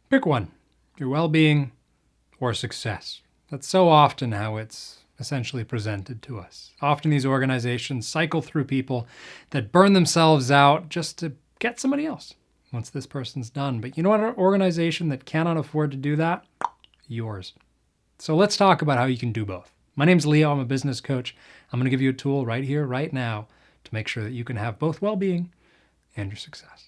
Pick one, your well-being or success. That's so often how it's essentially presented to us. Often these organizations cycle through people that burn themselves out just to get somebody else once this person's done. But you know what, an organization that cannot afford to do that? Yours. So let's talk about how you can do both. My name's Leo. I'm a business coach. I'm going to give you a tool right here, right now, to make sure that you can have both well-being and your success.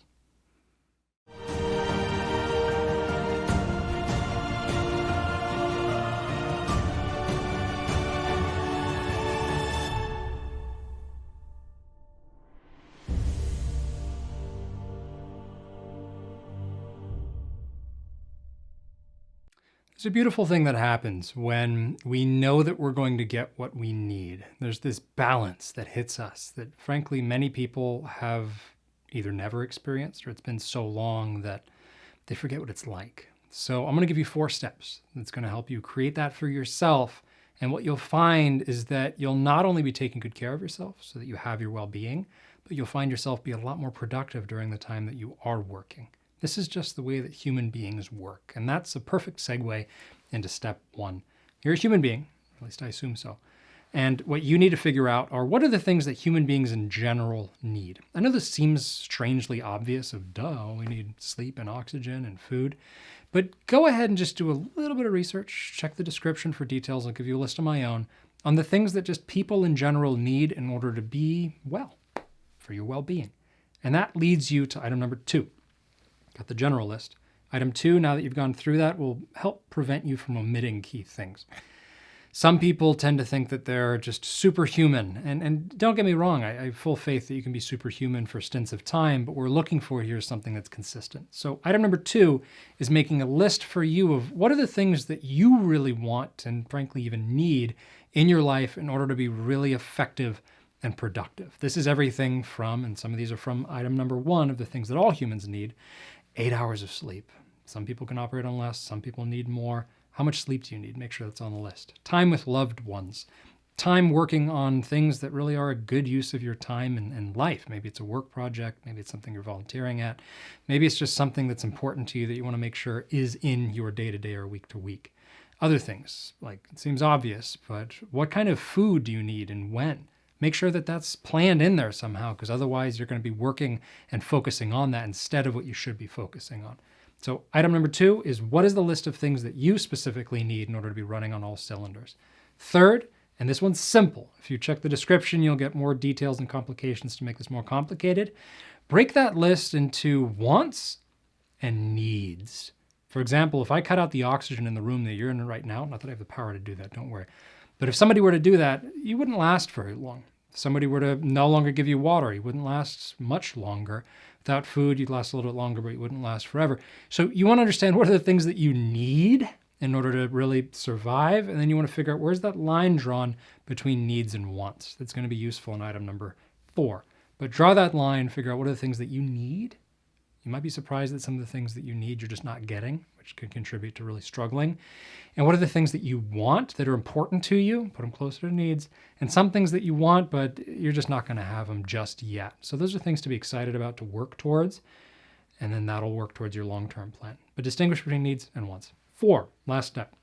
It's a beautiful thing that happens when we know that we're going to get what we need. There's this balance that hits us that, frankly, many people have either never experienced or it's been so long that they forget what it's like. So I'm going to give you 4 steps that's going to help you create that for yourself. And what you'll find is that you'll not only be taking good care of yourself so that you have your well-being, but you'll find yourself be a lot more productive during the time that you are working. This is just the way that human beings work. And that's a perfect segue into step 1. You're a human being, at least I assume so. And what you need to figure out are, what are the things that human beings in general need? I know this seems strangely obvious of we need sleep and oxygen and food. But go ahead and just do a little bit of research, check the description for details. I'll give you a list of my own on the things that just people in general need in order to be well, for your well-being. And that leads you to item number 2. Got the general list. Item 2, now that you've gone through that, will help prevent you from omitting key things. Some people tend to think that they're just superhuman. And don't get me wrong, I have full faith that you can be superhuman for stints of time, but what we're looking for here is something that's consistent. So item number 2 is making a list for you of what are the things that you really want and frankly even need in your life in order to be really effective and productive. This is everything from, and some of these are from item number 1 of the things that all humans need, 8 hours of sleep. Some people can operate on less, some people need more. How much sleep do you need? Make sure that's on the list. Time with loved ones. Time working on things that really are a good use of your time and life. Maybe it's a work project, maybe it's something you're volunteering at. Maybe it's just something that's important to you that you want to make sure is in your day-to-day or week-to-week. Other things, like it seems obvious, but what kind of food do you need and when? Make sure that that's planned in there somehow, because otherwise you're going to be working and focusing on that instead of what you should be focusing on. So item number 2 is, what is the list of things that you specifically need in order to be running on all cylinders? Third, and this one's simple. If you check the description, you'll get more details and complications to make this more complicated. Break that list into wants and needs. For example, if I cut out the oxygen in the room that you're in right now, not that I have the power to do that, don't worry. But if somebody were to do that, you wouldn't last very long. If somebody were to no longer give you water, you wouldn't last much longer. Without food, you'd last a little bit longer, but you wouldn't last forever. So you want to understand what are the things that you need in order to really survive, and then you want to figure out where's that line drawn between needs and wants. That's going to be useful in item number 4. But draw that line, figure out what are the things that you need. You might be surprised that some of the things that you need you're just not getting, which could contribute to really struggling. And what are the things that you want that are important to you? Put them closer to needs. And some things that you want, but you're just not going to have them just yet. So those are things to be excited about, to work towards. And then that'll work towards your long-term plan. But distinguish between needs and wants. 4, last step.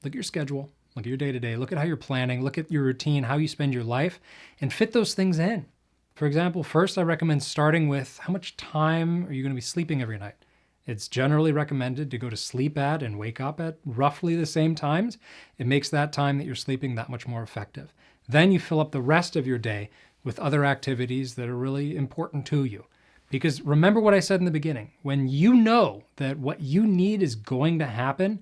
Look at your schedule. Look at your day-to-day. Look at how you're planning. Look at your routine, how you spend your life, and fit those things in. For example, first I recommend starting with, how much time are you going to be sleeping every night? It's generally recommended to go to sleep at and wake up at roughly the same times. It makes that time that you're sleeping that much more effective. Then you fill up the rest of your day with other activities that are really important to you. Because remember what I said in the beginning, when you know that what you need is going to happen,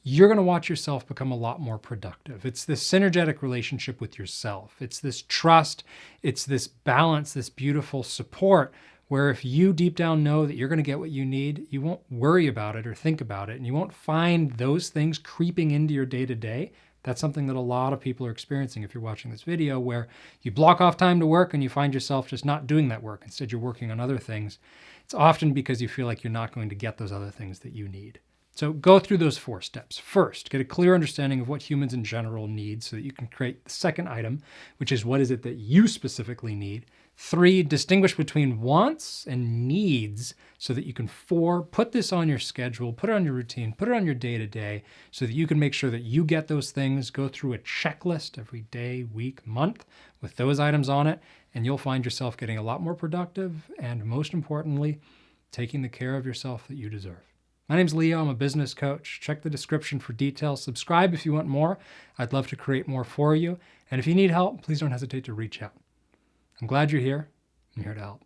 you're going to watch yourself become a lot more productive. It's this synergetic relationship with yourself. It's this trust. It's this balance, this beautiful support, where if you deep down know that you're going to get what you need, you won't worry about it or think about it, and you won't find those things creeping into your day-to-day. That's something that a lot of people are experiencing if you're watching this video, where you block off time to work and you find yourself just not doing that work. Instead, you're working on other things. It's often because you feel like you're not going to get those other things that you need. So go through those 4 steps. First, get a clear understanding of what humans in general need so that you can create the second item, which is what is it that you specifically need. 3, distinguish between wants and needs so that you can 4, put this on your schedule, put it on your routine, put it on your day-to-day so that you can make sure that you get those things, go through a checklist every day, week, month with those items on it, and you'll find yourself getting a lot more productive and, most importantly, taking the care of yourself that you deserve. My name's Leo. I'm a business coach. Check the description for details. Subscribe if you want more. I'd love to create more for you. And if you need help, please don't hesitate to reach out. I'm glad you're here. I'm here to help.